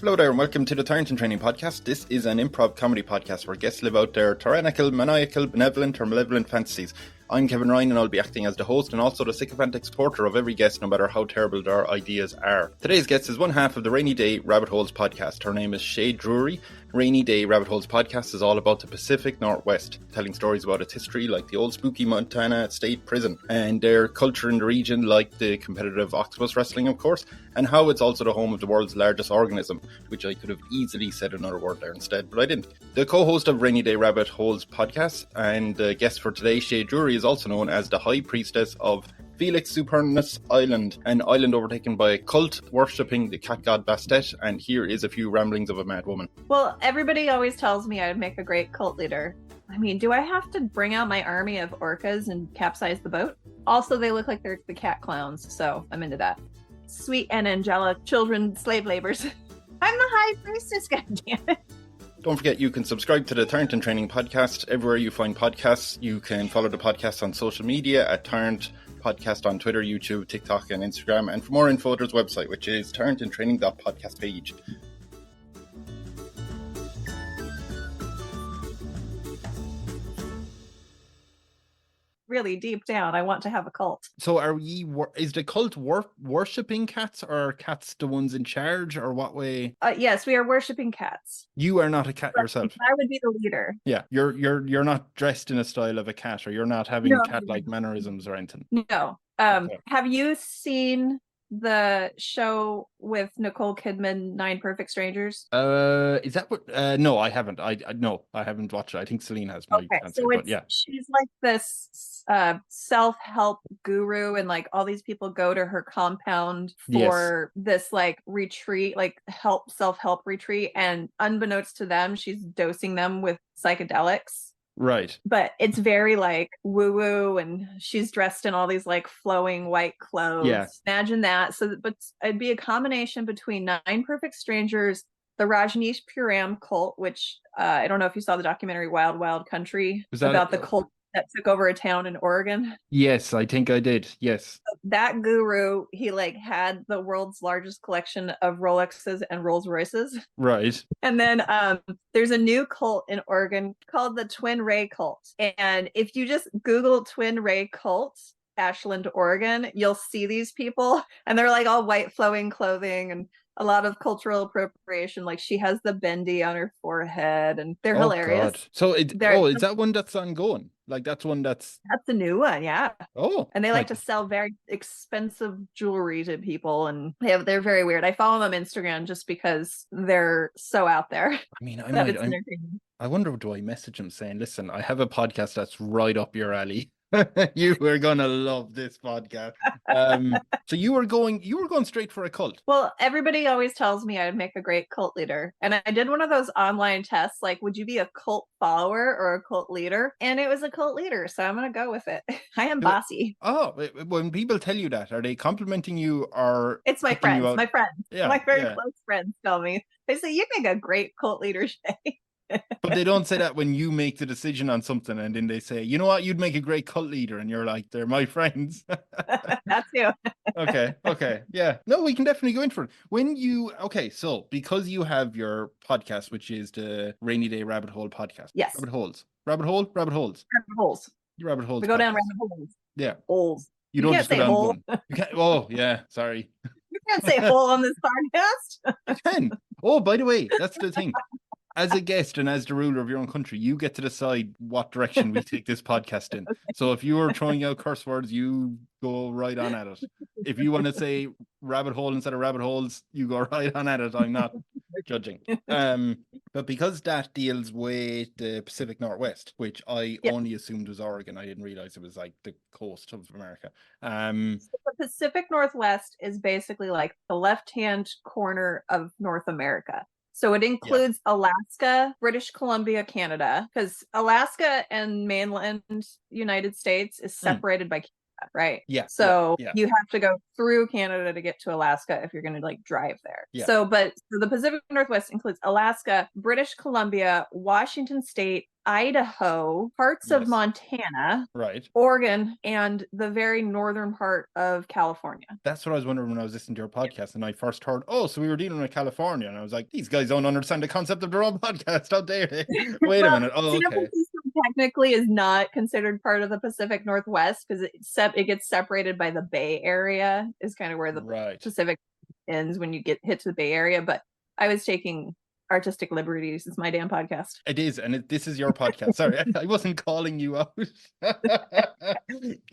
Hello there and welcome to the Tyrant podcast. This is an improv comedy podcast where guests live out their tyrannical, maniacal, benevolent or malevolent fantasies. I'm Kevin Ryan and I'll be acting as the host and also the sycophantic supporter of every guest, no matter how terrible their ideas are. Today's guest is one half of the Rainy Day Rabbit Holes podcast. Her name is Shea Drury. Rainy Day Rabbit Holes podcast is all about the Pacific Northwest, telling stories about its history like the old spooky Montana State Prison, and their culture in the region like the competitive octopus wrestling, of course, and how it's also the home of the world's largest organism, which I could have easily said another word there instead, but I didn't. The co-host of Rainy Day Rabbit Holes podcast and the guest for today, Shea Drury, is also known as the High Priestess of Felis Supernus Island, an island overtaken by a cult worshipping the cat god Bastet, and here is a few ramblings of a mad woman. Well, everybody always tells me I would make a great cult leader. I mean, do I have to bring out my army of orcas and capsize the boat? Also, they look like they're the cat clowns, so I'm into that. Sweet and angelic children slave laborers. I'm the High Priestess, goddammit. Don't forget, you can subscribe to the Tyrant and Training podcast everywhere you find podcasts. You can follow the podcast on social media at Tyrant Podcast on Twitter, YouTube, TikTok, and Instagram. And for more info, there's a website, which is tyrantandtraining.podcast page. Really deep down, I want to have a cult. So is the cult worshipping cats, or are cats the ones in charge, or what way? Yes, we are worshipping cats. You are not a cat yourself. I would be the leader. Yeah, you're not dressed in a style of a cat, or you're not having cat-like mannerisms or anything. No. Okay. Have you seen the show with Nicole Kidman, 9 Perfect Strangers? Is that what? No, I haven't. I haven't watched it. I think Celine has. My answer, so but yeah, she's like this self-help guru, and like all these people go to her compound for this like retreat, like self-help retreat, and unbeknownst to them, she's dosing them with psychedelics. Right. But it's very like woo-woo, and she's dressed in all these like flowing white clothes. Yeah. Imagine that. But it'd be a combination between 9 Perfect Strangers, the Rajneesh Puram cult, which I don't know if you saw the documentary Wild Wild Country about the cult that took over a town in Oregon. Yes, I think I did. Yes. That guru, he like had the world's largest collection of Rolexes and Rolls Royces. Right. And then there's a new cult in Oregon called the Twin Ray Cult. And if you just Google Twin Ray Cult, Ashland, Oregon, you'll see these people. And they're like all white flowing clothing and a lot of cultural appropriation. Like she has the bendy on her forehead, and they're hilarious. God. So is that one that's ongoing? Like that's a new one, yeah. Oh. And they like to sell very expensive jewelry to people, and they're very weird. I follow them on Instagram just because they're so out there. I mean, I wonder, do I message them saying, listen, I have a podcast that's right up your alley. You were gonna love this podcast. So you were going straight for a cult. Well, everybody always tells me I would make a great cult leader, and I did one of those online tests, like, would you be a cult follower or a cult leader? And it was a cult leader, so I'm gonna go with it. I am bossy. Oh, when people tell you that, are they complimenting you, or it's my friends? Yeah, my very close friends tell me. They say you make a great cult leader, Shea. But they don't say that when you make the decision on something, and then they say, you know what, you'd make a great cult leader, and you're like, they're my friends. That's you. Okay, yeah, no, we can definitely go in for it. So because you have your podcast, which is the Rainy Day Rabbit Hole podcast. Yes. Rabbit holes. We go down rabbit holes. Yeah. Holes. You don't just go down one. You can't. Oh yeah, sorry. You can't say hole on this podcast. I can. Oh, by the way, that's the thing. As a guest and as the ruler of your own country, you get to decide what direction we take this podcast in. Okay. So if you are throwing out curse words, you go right on at it. If you want to say rabbit hole instead of rabbit holes, you go right on at it. I'm not judging. But because that deals with the Pacific Northwest, which I only assumed was Oregon, I didn't realize it was like the coast of America. So the Pacific Northwest is basically like the left-hand corner of North America. So it includes Alaska, British Columbia, Canada, because Alaska and mainland United States is separated by Canada, right? Yeah. So you have to go through Canada to get to Alaska if you're going to like drive there. Yeah. So the Pacific Northwest includes Alaska, British Columbia, Washington State, Idaho, parts of Montana, right, Oregon, and the very northern part of California. That's what I was wondering when I was listening to your podcast and I first heard, so we were dealing with California. And I was like, these guys don't understand the concept of their own podcast. How dare they? Wait a minute. Oh, okay. Technically is not considered part of the Pacific Northwest because it gets separated by the Bay Area is kind of where the Pacific ends when you get hit to the Bay Area. But I was taking artistic liberties. It's my damn podcast. It is, and this is your podcast. Sorry, I wasn't calling you out. Don't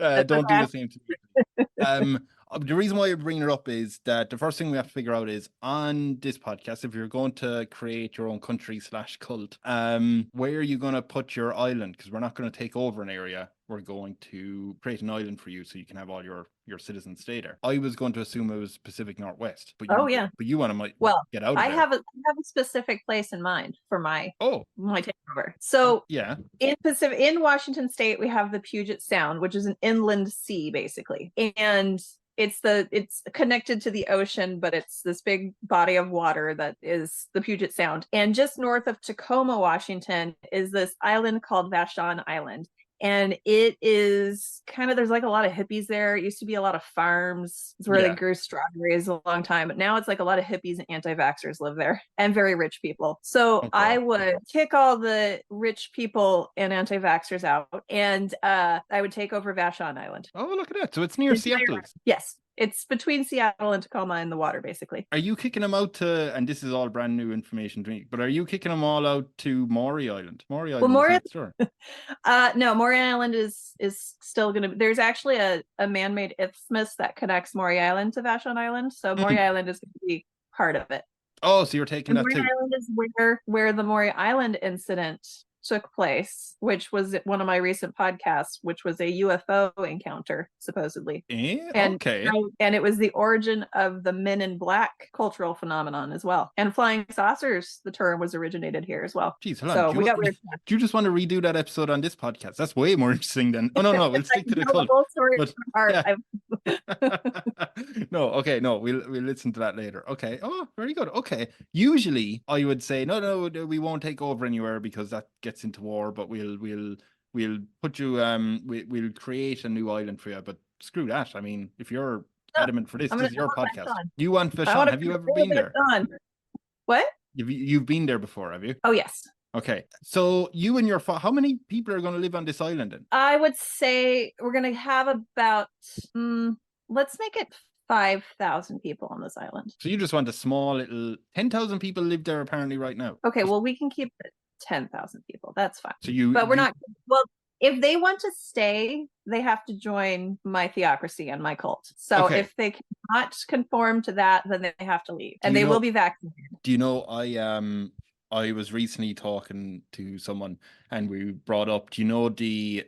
do the same to me. The reason why you're bringing it up is that the first thing we have to figure out is on this podcast, if you're going to create your own country / cult, where are you going to put your island? Because we're not going to take over an area. We're going to create an island for you so you can have all your citizens stay there. I was going to assume it was Pacific Northwest, but you want to get out of I have a specific place in mind for my takeover. So in Washington State, we have the Puget Sound, which is an inland sea, basically, and it's connected to the ocean, but it's this big body of water that is the Puget Sound. And just north of Tacoma, Washington, is this island called Vashon Island. And it is kind of, there's like a lot of hippies there. It used to be a lot of farms. It's where they grew strawberries a long time. But now it's like a lot of hippies and anti-vaxxers live there and very rich people. So I would kick all the rich people and anti-vaxxers out and I would take over Vashon Island. Oh, look at that. So it's near Seattle. Yes. It's between Seattle and Tacoma in the water, basically. Are you kicking them out to, and this is all brand new information to me, but are you kicking them all out to Maury Island? Maury Island no, Maury Island is still going to be, there's actually a man-made isthmus that connects Maury Island to Vashon Island. So Maury Island is going to be part of it. Oh, so you're taking that too. Maury Island is where the Maury Island incident took place, which was one of my recent podcasts, which was a UFO encounter, supposedly. And it was the origin of the Men in Black cultural phenomenon as well. And flying saucers, the term was originated here as well. Jeez, hold on. Do you just want to redo that episode on this podcast? That's way more interesting than... Oh, no, we'll stick to the cult. No, we'll listen to that later. Okay. Oh, very good. Okay. Usually, I would say, no, we won't take over anywhere because that gets into war, but we'll put you we'll create a new island for you, but screw that. I mean, if you're adamant for this is your podcast. You want Vashon? Have you ever been there? What? You've been there before, have you? Oh, yes. Okay, so you and your how many people are going to live on this island then? I would say we're going to have about let's make it 5,000 people on this island. So you just want a small little 10,000 people live there apparently right now. Okay, well, we can keep it 10,000 people. That's fine. But we're not. Well, if they want to stay, they have to join my theocracy and my cult. So if they cannot conform to that, then they have to leave, and they will be vaccinated. Do you know? I was recently talking to someone, and we brought up. Do you know the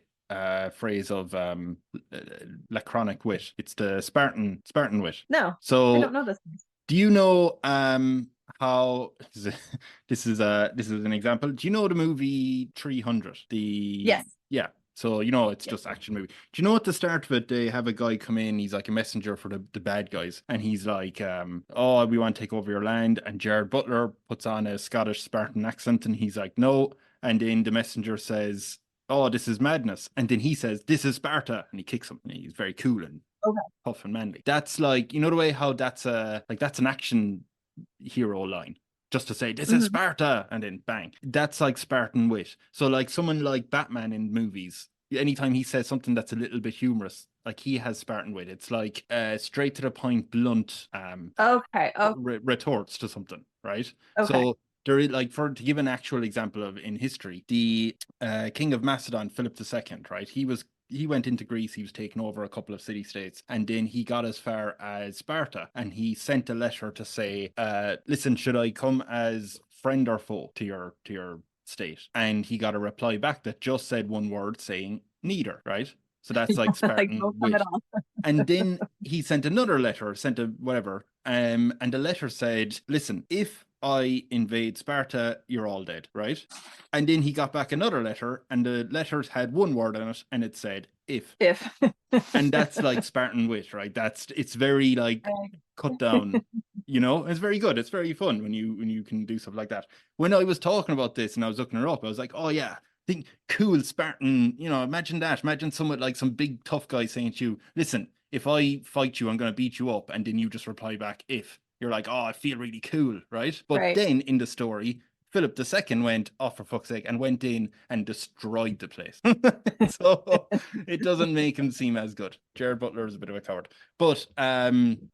phrase of lachronic wit? It's the Spartan wit. No, so I don't know this. Do you know how this is an example? Do you know the movie 300? Yes. Yeah. So it's just action movie. Do you know at the start of it they have a guy come in? He's like a messenger for the bad guys, and he's like, we want to take over your land. And Jared Butler puts on a Scottish Spartan accent, and he's like, no. And then the messenger says, oh, this is madness. And then he says, this is Sparta, and he kicks him. And he's very cool and tough and manly. That's like, the way how that's an action hero line, just to say this is Sparta, and then bang. That's like Spartan wit. So like someone like Batman in movies, anytime he says something that's a little bit humorous, like he has Spartan wit. It's like straight to the point, blunt retorts to something, right? So there is, like, to give an actual example of in history, the king of Macedon, Philip II, right? He went into Greece, he was taking over a couple of city-states, and then he got as far as Sparta, and he sent a letter to say, listen, should I come as friend or foe to your state? And he got a reply back that just said one word, saying neither, right? So that's like Spartan wit. And then he sent another letter, and the letter said, listen, if I invade Sparta, you're all dead, right? And then he got back another letter, and the letter had one word in it, and it said if. And that's like Spartan wit, right? It's very like cut down, it's very good. It's very fun when you can do stuff like that. When I was talking about this and I was looking her up, I was like, oh yeah, think cool Spartan, imagine that. Imagine someone like some big tough guy saying to you, listen, if I fight you, I'm going to beat you up. And then you just reply back, if. You're like, oh, I feel really cool, right? But then in the story, Philip II went, oh, for fuck's sake, and went in and destroyed the place. So it doesn't make him seem as good. Gerard Butler is a bit of a coward. But I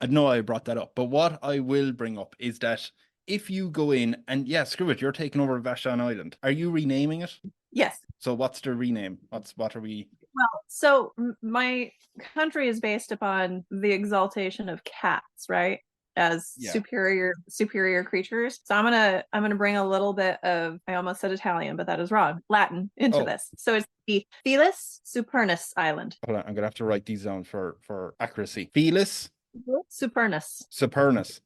know I brought that up. But what I will bring up is that if you go in and, screw it, you're taking over Vashon Island. Are you renaming it? Yes. So what's the rename? What are we... Well, so my country is based upon the exaltation of cats, right? As superior creatures. So I'm gonna bring a little bit of, I almost said Italian, but that is wrong, Latin into this. So it's the Felis Supernus Island. Hold on, I'm gonna have to write these down for accuracy. Felis Supernus. Supernus.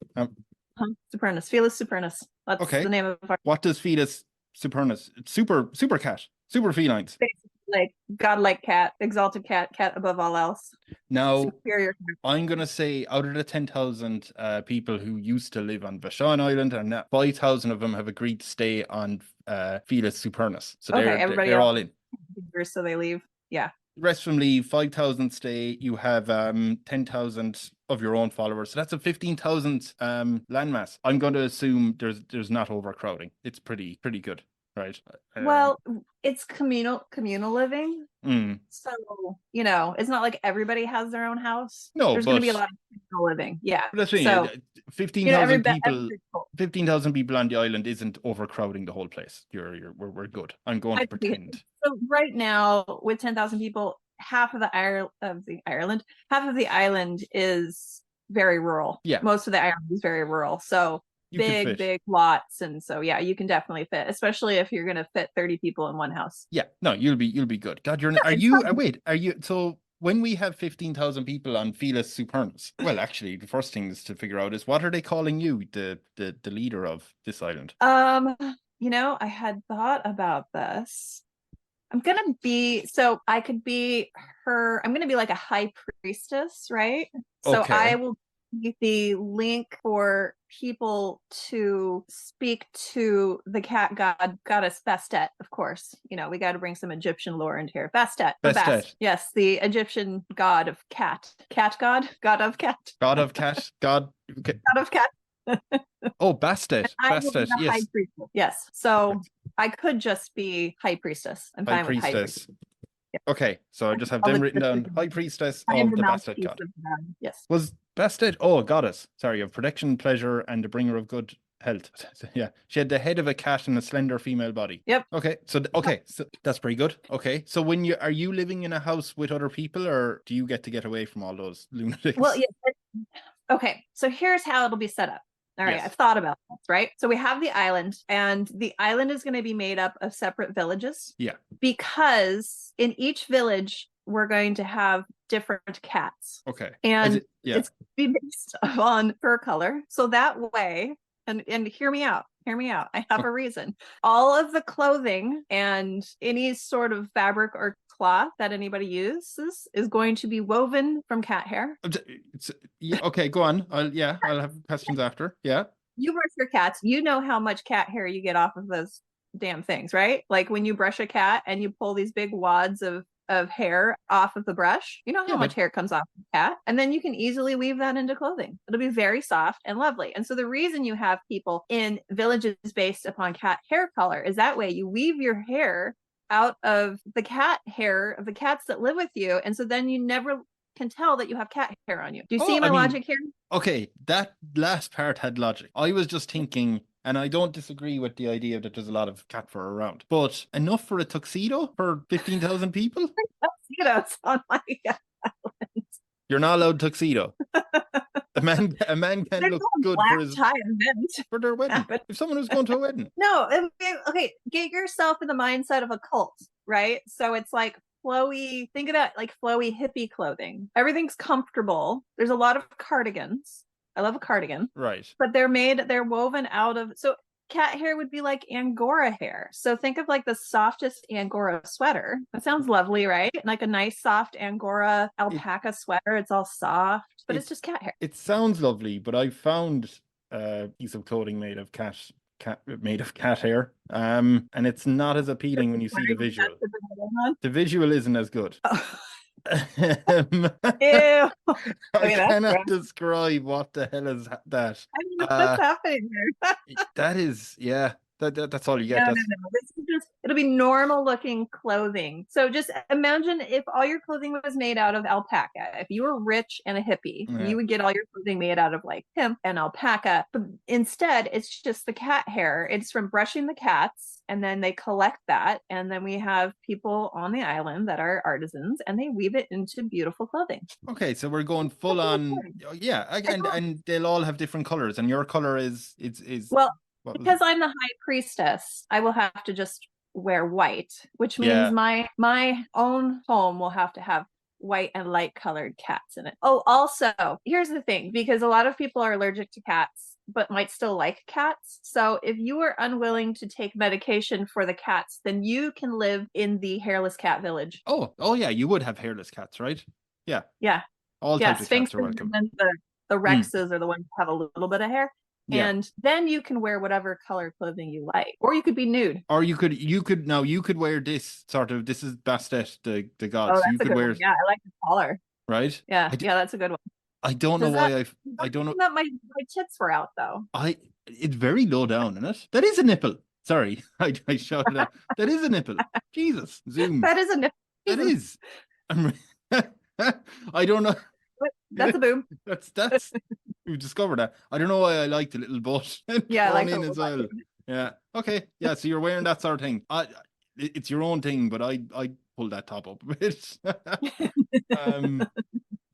Supernus. Felis Supernus. That's the name of our... What does Felis Supernus? Super cat. Super felines. Basically, like godlike cat, exalted cat above all else. Now, superior. I'm going to say out of the 10,000 people who used to live on Vashon Island, and 5,000 of them have agreed to stay on Felis Supernus. So they're all in. So they leave. Yeah. The rest from leave, 5,000 stay. You have 10,000 of your own followers. So that's a 15,000 landmass. I'm going to assume there's not overcrowding. It's pretty good. Right. Well, it's communal living. So, it's not like everybody has their own house. No, there's going to be a lot of communal living. Yeah. But that's so 15,000 people. 15,000 people on the island isn't overcrowding the whole place. We're good. I'm going to pretend. So right now, with 10,000 people, half of the island is very rural. Yeah. Most of the island is very rural. So big lots, and so you can definitely fit, especially if you're gonna fit 30 people in one house. No, you'll be good. God, are you so when we have 15,000 people on Felis Supernus, well, actually the first thing is to figure out is what are they calling you, the leader of this island? I had thought about this. I could be like a high priestess, right? So I will the link for people to speak to the cat goddess Bastet, of course. We got to bring some Egyptian lore into here. Bastet. Yes, the Egyptian god of cat. God of cat. God of cat. God of cat. Oh, Bastet. Bastet, yes. Yes. So I could just be high priestess. I'm fine with high priestess. Yeah. Okay, so I just have them written down. High priestess of the Bastet god. Yes. Was Bastet? Oh, goddess. Sorry, of protection, pleasure, and the bringer of good health. Yeah, she had the head of a cat and a slender female body. Yep. Okay, so that's pretty good. Okay, so are you living in a house with other people, or do you get away from all those lunatics? Well, yeah. Okay, so here's how it'll be set up. All right, I've thought about this, right? So we have the island, and the island is going to be made up of separate villages. Yeah. Because in each village, we're going to have different cats. Okay. And it's going to be based on fur color. So that way, and hear me out. I have a reason. All of the clothing and any sort of fabric or cloth that anybody uses is going to be woven from cat hair. Okay, go on. I'll have questions after. Yeah. You brush your cats. You know how much cat hair you get off of those damn things, right? Like when you brush a cat and you pull these big wads of hair off of the brush, you know how much hair comes off of the cat, and then you can easily weave that into clothing. It'll be very soft and lovely. And so the reason you have people in villages based upon cat hair color is that way you weave your hair out of the cat hair of the cats that live with you, and so then you never can tell that you have cat hair on you. Do you see my logic here? Okay, that last part had logic. I was just thinking, and I don't disagree with the idea that there's a lot of cat fur around, but enough for a tuxedo for 15,000 people? Tuxedos on my island. You're not allowed tuxedo. A man can look good for their wedding. If someone was going to a wedding. No, okay, get yourself in the mindset of a cult, right? So it's like flowy, think about like flowy hippie clothing. Everything's comfortable. There's a lot of cardigans. I love a cardigan. Right. But they're woven out of, so cat hair would be like Angora hair. So think of like the softest Angora sweater. That sounds lovely, right? Like a nice soft Angora alpaca sweater. It's all soft, but it's just cat hair. It sounds lovely, but I found a piece of clothing made of cat cat hair. And it's not as appealing when you see the visual. The visual isn't as good. Oh. Ew. Okay, I cannot describe what the hell is that. I don't know what's happening there. That is, yeah. That's all you get. No. This is just, it'll be normal looking clothing. So just imagine if all your clothing was made out of alpaca. If you were rich and a hippie, you would get all your clothing made out of like hemp and alpaca. But instead, it's just the cat hair. It's from brushing the cats, and then they collect that. And then we have people on the island that are artisans, and they weave it into beautiful clothing. Okay, so we're going full on. Yeah, and they'll all have different colors, and your color is well. Because I'm the high priestess, I will have to just wear white, which means my own home will have to have white and light colored cats in it. Oh, also, here's the thing, because a lot of people are allergic to cats, but might still like cats. So if you are unwilling to take medication for the cats, then you can live in the hairless cat village. Oh yeah, you would have hairless cats, right? Yeah. All types of cats are welcome. And the Rexes are the ones that have a little bit of hair. Yeah. And then you can wear whatever color clothing you like, or you could be nude, or you could wear this sort of. This is Bastet, the gods. Oh, you could wear. Yeah, I like the collar. Right. Yeah, that's a good one. I don't know why I don't know that my tits were out though. It's very low down, isn't it? That is a nipple. Sorry, I shouted out. That is a nipple. Jesus, zoom. That is a nipple. That is. I don't know. That's a boob. That's we discovered that. I don't know why I like the little butt. Yeah, I like in as well. Yeah. Okay. Yeah. So you're wearing that sort of thing. It's your own thing, but I pull that top up a bit.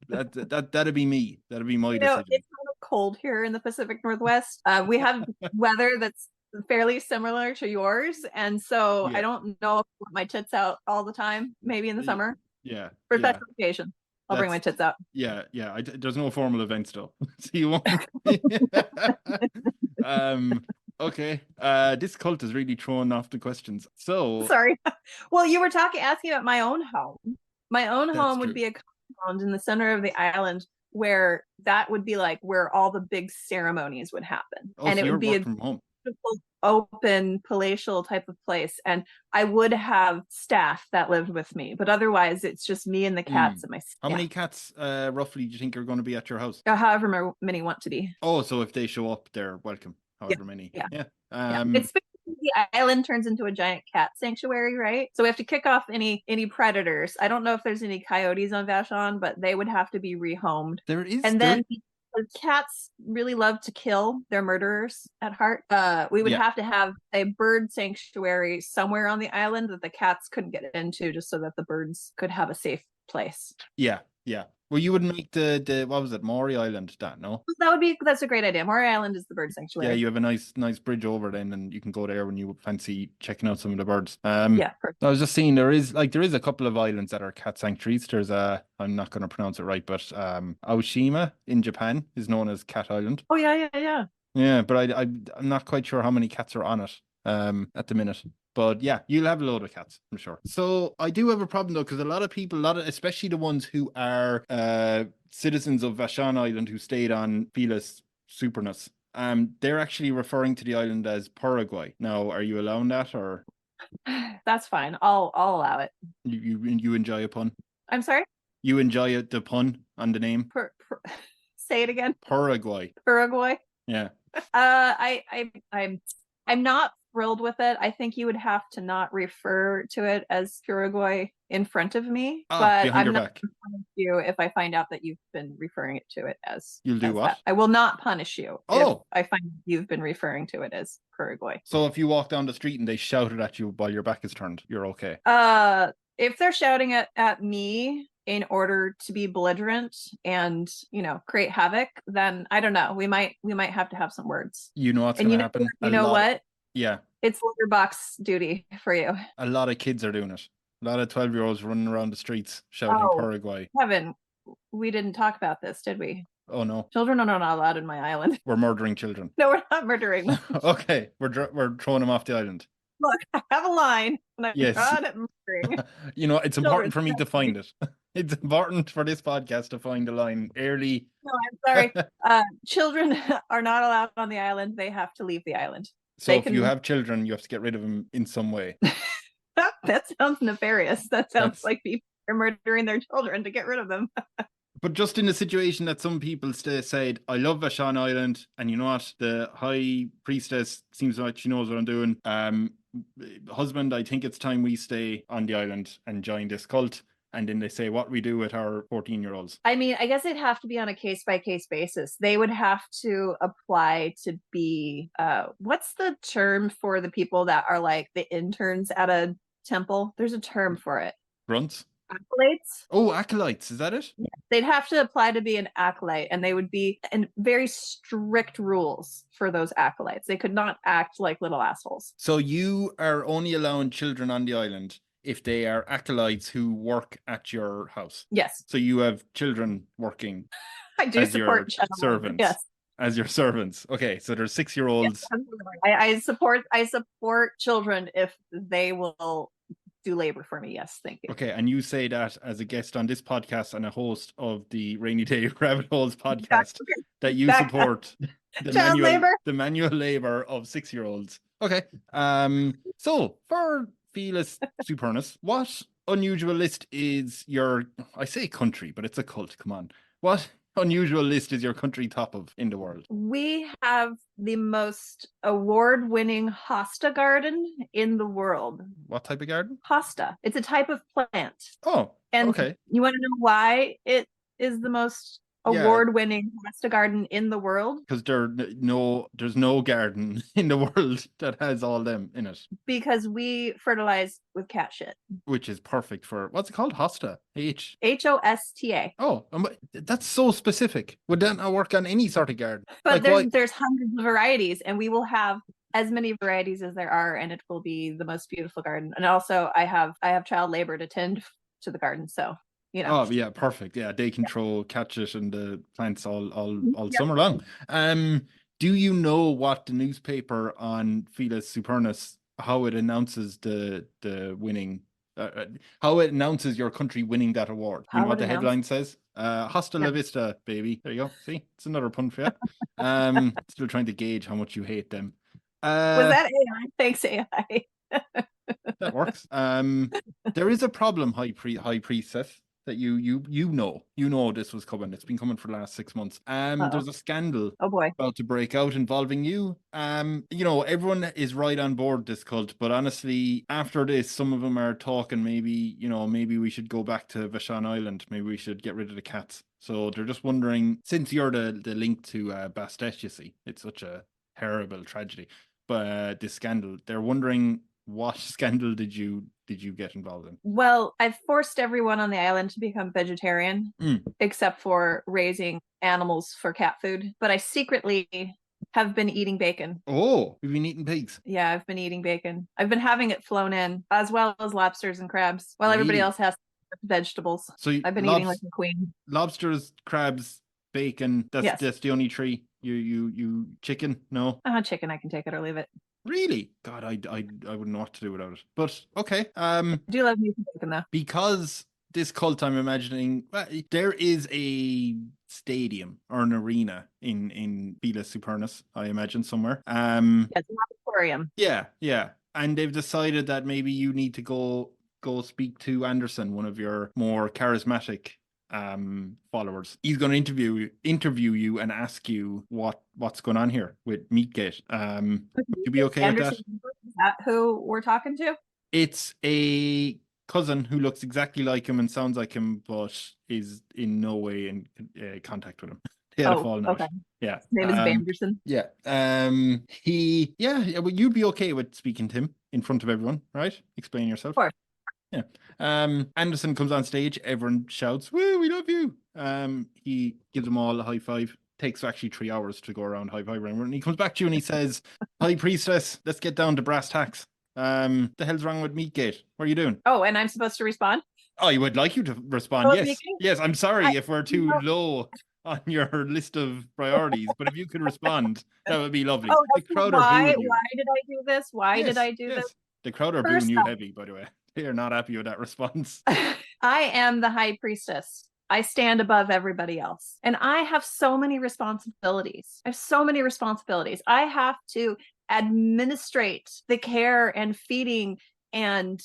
That'd be me. That'd be my decision. It's kind of cold here in the Pacific Northwest. We have weather that's fairly similar to yours, and so I don't know if I put my tits out all the time. Maybe in the summer. Yeah. For special occasion. I'll bring my tits out. Yeah. There's no formal events though. So you won't. Okay. This cult is really throwing off the questions. So sorry. Well, you were asking about my own home. My own home would be a compound in the center of the island where that would be like where all the big ceremonies would happen. And it would be a beautiful, open, palatial type of place. And I would have staff that lived with me, but otherwise it's just me and the cats and my staff. How many cats roughly do you think are going to be at your house? However many want to be. Oh, so if they show up, they're welcome. However many. Yeah. It's the island turns into a giant cat sanctuary, right? So we have to kick off any predators. I don't know if there's any coyotes on Vashon, but they would have to be rehomed. There is. And then cats really love to kill. They're murderers at heart. We would have to have a bird sanctuary somewhere on the island that the cats couldn't get into, just so that the birds could have a safe place. Yeah. Well, you would make the what was it, Maury Island? That's a great idea. Maury Island is the bird sanctuary. Yeah, you have a nice bridge over then, and you can go there when you fancy checking out some of the birds. Perfect. I was just seeing there is a couple of islands that are cat sanctuaries. There's I'm not going to pronounce it right, but Aoshima in Japan is known as Cat Island. Oh yeah. Yeah, but I'm not quite sure how many cats are on it at the minute. But yeah, you'll have a load of cats, I'm sure. So I do have a problem though, because a lot of people, especially the ones who are citizens of Vashon Island who stayed on Felis Supernus, they're actually referring to the island as Paraguay. Now, are you allowing that, or? That's fine. I'll allow it. You enjoy a pun? I'm sorry? You enjoy the pun on the name? Say it again. Paraguay. Yeah. I'm not thrilled with it. I think you would have to not refer to it as Paraguay in front of me, but I'm not going to punish you if I find out that you've been referring to it as. You'll do what? I will not punish you if I find you've been referring to it as Paraguay. So if you walk down the street and they shouted at you while your back is turned, you're okay? If they're shouting at me in order to be belligerent and create havoc, then I don't know. We might have to have some words. You know what's going to happen? You know what? Yeah. It's litter box duty for you. A lot of kids are doing it. A lot of 12-year-olds running around the streets shouting Paraguay. Kevin, we didn't talk about this, did we? Oh, no. Children are not allowed in my island. We're murdering children. No, we're not murdering them. Okay, we're throwing them off the island. Look, I have a line, and I'm not at murdering. It's important for me to find it. It's important for this podcast to find a line early. No, I'm sorry. Children are not allowed on the island. They have to leave the island. So if you have children, you have to get rid of them in some way. That sounds nefarious. That sounds like people are murdering their children to get rid of them. But just in the situation that some people said, I love Vashon Island, and you know what? The High Priestess seems like she knows what I'm doing. Husband, I think it's time we stay on the island and join this cult. And then they say, what we do with our 14-year-olds? I mean, I guess it'd have to be on a case-by-case basis. They would have to apply to be, what's the term for the people that are like the interns at a temple? There's a term for it. Grunts? Acolytes? Oh, acolytes, is that it? Yeah. They'd have to apply to be an acolyte, and they would be in very strict rules for those acolytes. They could not act like little assholes. So you are only allowing children on the island if they are acolytes who work at your house? Yes. So you have children working I do as support your servants? Yes. As your servants. Okay, so there's 6-year-olds. Yes, I support children if they will do labor for me. Yes, thank you. Okay, and you say that as a guest on this podcast and a host of the Rainy Day Rabbit Holes podcast, that you support the manual labor of 6-year-olds. Okay. So for Felis Supernus, what unusual list is your, I say country, but it's a cult, come on. What unusual list is your country top of in the world? We have the most award-winning hosta garden in the world. What type of garden? Hosta. It's a type of plant. Oh, and okay. You want to know why it is the most award-winning hosta garden in the world? Because there's no garden in the world that has all them in it. Because we fertilize with cat shit. Which is perfect for, what's it called? Hosta? H-O-S-T-A. Oh, that's so specific. Would that not work on any sort of garden? But there's hundreds of varieties, and we will have as many varieties as there are, and it will be the most beautiful garden. And also I have child labor to tend to the garden, so you know. Oh yeah, perfect. Yeah, they control catch it and the plants all summer long. Do you know what the newspaper on Felis Supernus, how it announces the winning, how it announces your country winning that award? You know what the headline says? Hasta la vista, baby. There you go. See, it's another pun for you. Still trying to gauge how much you hate them. Was that AI? Thanks, AI. That works. There is a problem, High Priestess, that you know this was coming. It's been coming for the last 6 months. There's a scandal about to break out involving you. Everyone is right on board this cult, but honestly, after this, some of them are talking maybe we should go back to Vashon Island. Maybe we should get rid of the cats. So they're just wondering, since you're the link to Bastet, you see, it's such a terrible tragedy. But this scandal, they're wondering, what scandal did you get involved in? Well, I've forced everyone on the island to become vegetarian, except for raising animals for cat food. But I secretly have been eating bacon. Oh, you've been eating pigs? Yeah, I've been eating bacon. I've been having it flown in, as well as lobsters and crabs, while everybody else has vegetables. So I've been eating like a queen. Lobsters, crabs, bacon. That's the only three. You chicken? No. Chicken. I can take it or leave it. Really? God, I wouldn't know what to do without it. But okay. I do love me some bacon though. Because this cult, I'm imagining, there is a stadium or an arena in Felis Supernus, I imagine, somewhere. It's an auditorium. Yeah. And they've decided that maybe you need to go speak to Anderson, one of your more charismatic followers. He's going to interview you and ask you what's going on here with Meatgate. You be okay with that? Is that who we're talking to? It's a cousin who looks exactly like him and sounds like him, but is in no way in contact with him. They had a falling out. Yeah. His name is Anderson. Yeah. Well, you'd be okay with speaking to him in front of everyone, right? Explain yourself. Of course. Yeah. Anderson comes on stage, everyone shouts, "Woo, we love you." He gives them all a high five. Takes actually 3 hours to go around high five everyone. And he comes back to you and he says, "High Priestess, let's get down to brass tacks. The hell's wrong with Meatgate? What are you doing?" Oh, and I'm supposed to respond? I would like you to respond. Yes, I'm sorry if we're too low on your list of priorities, but if you could respond, that would be lovely. The crowd why did I do this? Why did I do this? The crowd are booing you heavy, by the way. They are not happy with that response. I am the High Priestess. I stand above everybody else. And I have so many responsibilities. I have to administrate the care and feeding and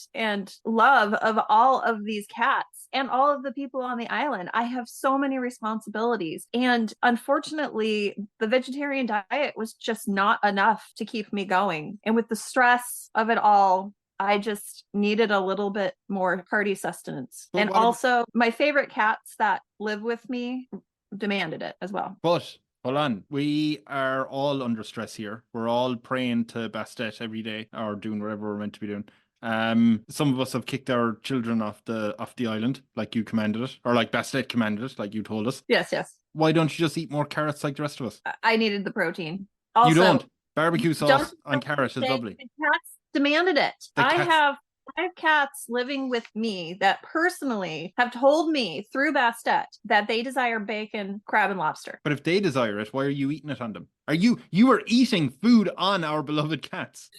love of all of these cats and all of the people on the island. I have so many responsibilities. And unfortunately, the vegetarian diet was just not enough to keep me going. And with the stress of it all, I just needed a little bit more hearty sustenance. But and also, my favorite cats that live with me demanded it as well. But hold on, we are all under stress here. We're all praying to Bastet every day, or doing whatever we're meant to be doing. Some of us have kicked our children off the island, like you commanded it, or like Bastet commanded it, like you told us. Yes. Why don't you just eat more carrots like the rest of us? I needed the protein. Also, you don't. Barbecue sauce on carrot is lovely. Cats demanded it. I have 5 cats living with me that personally have told me through Bastet that they desire bacon, crab, and lobster. But if they desire it, why are you eating it on them? You are eating food on our beloved cats?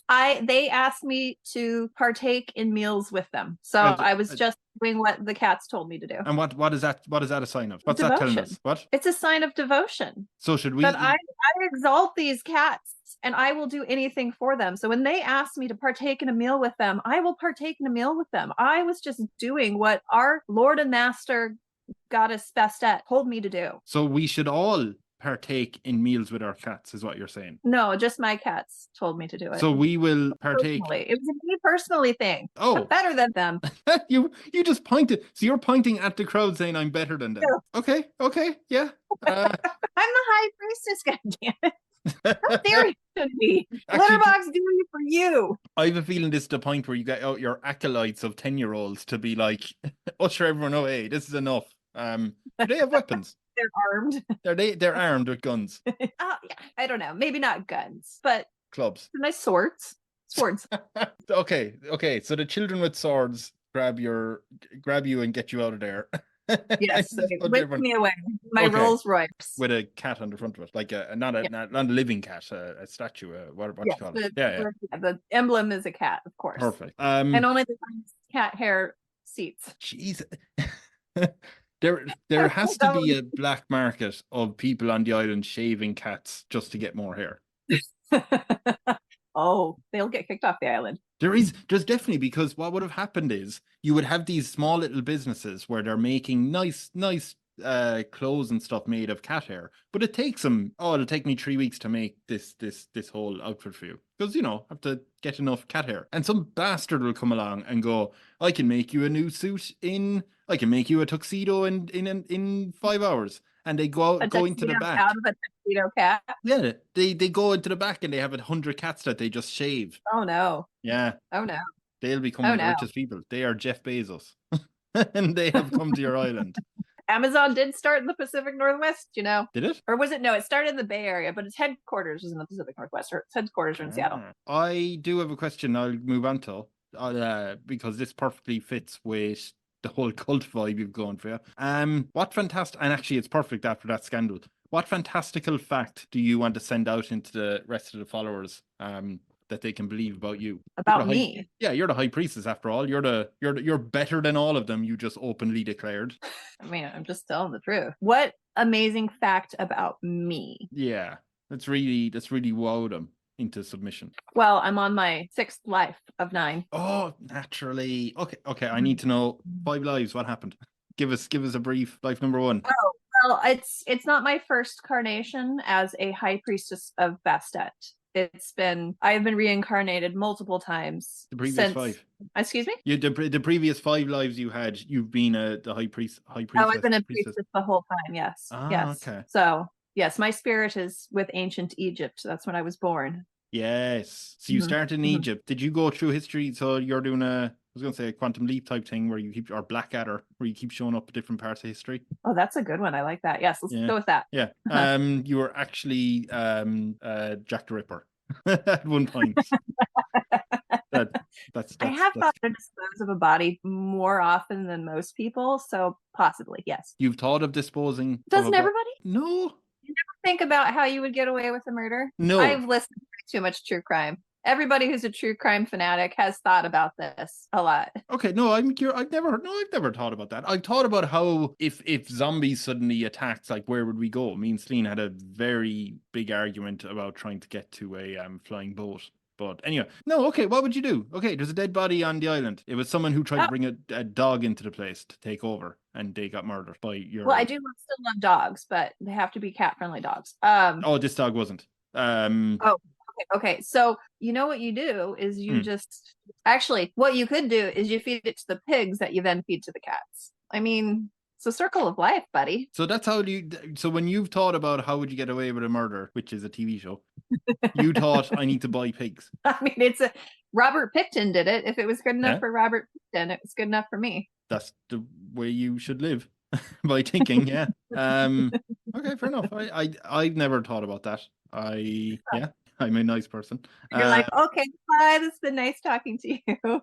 They asked me to partake in meals with them, so I was just doing what the cats told me to do. And what is that? What is that a sign of? What's devotion. That telling us? What? It's a sign of devotion. So should we? But I exalt these cats, and I will do anything for them. So when they asked me to partake in a meal with them, I will partake in a meal with them. I was just doing what our Lord and Master Goddess Bastet told me to do. So we should all partake in meals with our cats, is what you're saying? No, just my cats told me to do it. So we will partake. Personally. It was a me personally thing. Oh, I'm better than them. you just pointed. So you're pointing at the crowd saying I'm better than them. Yeah. Okay, yeah. I'm the high priestess, goddammit. How dare you to me? Litterbox doing it for you. I have a feeling this is the point where you get out your acolytes of 10-year-olds to be like, usher everyone away. This is enough. Do they have weapons? They're armed. They're armed with guns. Yeah, I don't know. Maybe not guns, but clubs. Nice swords. Okay. So the children with swords grab you and get you out of there. Yes, whip me away. My Rolls Royce with a cat on the front of it, like not a living cat, a statue. What you call it? The emblem is a cat, of course. Perfect. And only the cat hair seats. Jeez. There has to be a black market of people on the island shaving cats just to get more hair. Oh, they'll get kicked off the island. There's definitely, because what would have happened is you would have these small little businesses where they're making nice clothes and stuff made of cat hair, but it takes them, it'll take me 3 weeks to make this whole outfit for you, because I have to get enough cat hair, and some bastard will come along and go, I can make you a new suit I can make you a tuxedo in 5 hours. And they go into the back. Out of a tuxedo cat. Yeah, they go into the back and they have 100 cats that they just shave. Oh no. Yeah. Oh no. They'll become the richest people. They are Jeff Bezos. And they have come to your island. Amazon did start in the Pacific Northwest, Did it? Or was it? No, it started in the Bay Area, but its headquarters was in the Pacific Northwest, or its headquarters are in Seattle. I do have a question I'll move on to, because this perfectly fits with the whole cult vibe you've gone for. What fantastic, and actually it's perfect after that scandal. What fantastical fact do you want to send out into the rest of the followers that they can believe about you? About me? Yeah, you're the high priestess after all. You're better than all of them. You just openly declared. I mean, I'm just telling the truth. What amazing fact about me? Yeah, that's really wowed them into submission. Well, I'm on my 6th life of 9. Oh, naturally. Okay. I need to know 5 lives. What happened? Give us a brief. Life number 1. Oh, well, it's not my first carnation as a high priestess of Bastet. I've been reincarnated multiple times. The previous 5. Excuse me? The previous 5 lives you had, you've been the high priestess. Oh, I've been a priestess the whole time. Yes. Yes. Okay. So yes, my spirit is with ancient Egypt. That's when I was born. Yes. So you started in Egypt. Did you go through history? So you're doing a quantum leap type thing where you keep, or Blackadder, where you keep showing up at different parts of history. Oh, that's a good one. I like that. Yes, let's go with that. Yeah. You were actually Jack the Ripper at one point. That's I have thought to dispose of a body more often than most people, so possibly, yes. You've thought of disposing? Doesn't everybody? No. You never think about how you would get away with a murder? No. I've listened to too much true crime. Everybody who's a true crime fanatic has thought about this a lot. Okay, no, I've never thought about that. I've thought about how if zombies suddenly attacked, like where would we go? Me and Celine had a very big argument about trying to get to a flying boat. But anyway, no, okay, what would you do? Okay, there's a dead body on the island. It was someone who tried to bring a dog into the place to take over, and they got murdered by your... Well, I do still love dogs, but they have to be cat-friendly dogs. Oh, this dog wasn't. Okay. So you know what you do is you just... Actually, what you could do is you feed it to the pigs that you then feed to the cats. I mean... It's a circle of life, buddy. So that's how so when you've thought about how would you get away with a murder, which is a TV show, you thought I need to buy pigs. I mean, Robert Picton did it. If it was good enough for Robert Picton, it was good enough for me. That's the way you should live. By thinking, yeah. Okay, fair enough. I've never thought about that. I'm a nice person. You're like, okay, bye. It's been nice talking to you.